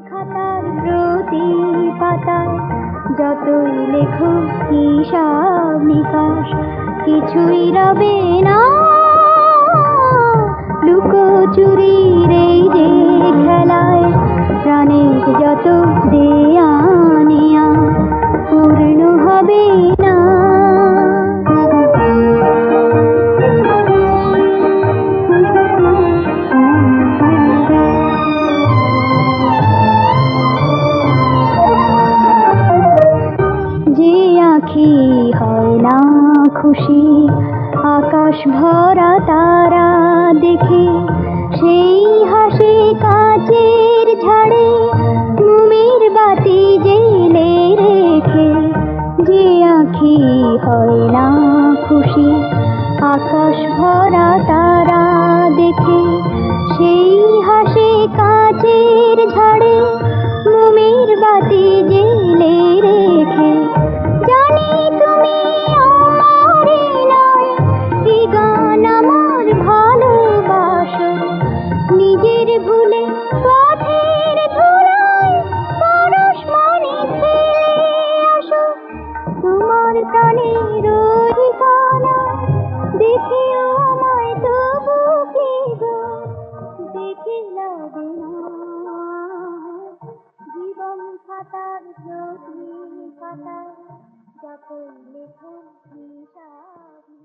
খাতার প্রতি পাতায় যতই লেখো হিসাব নিকাশ কিছুই রবে না। লুকোচুরির এই যে খেলায় প্রাণের যত দেয়া নেয়া পূর্ণ হবে না। যে আঁখি হয় না খুশি আকাশ ভরা তারা দেখে, সেই হাসি কাচের ঝাড়ে মোমের বাতি জেলে রেখে। যে আঁখি হয় না খুশি আকাশ ভরা তারা দেখে, সেই হাসি কাচের ঝাড়ে মোমের বাতি জেলে রেখে। জানি তুমি আমারে নয়, এই গান আমার ভালোবাসো। নিজের ভুলে পথের ধুলায় পরশ মনে ফেলে আসো। তোমার প্রাণের ঠিকানা দেখিও আমায় তবু কি গো দেখে লাগে না। জীবন খাতার প্রতি পাতায় যতই লেখো হিসাব।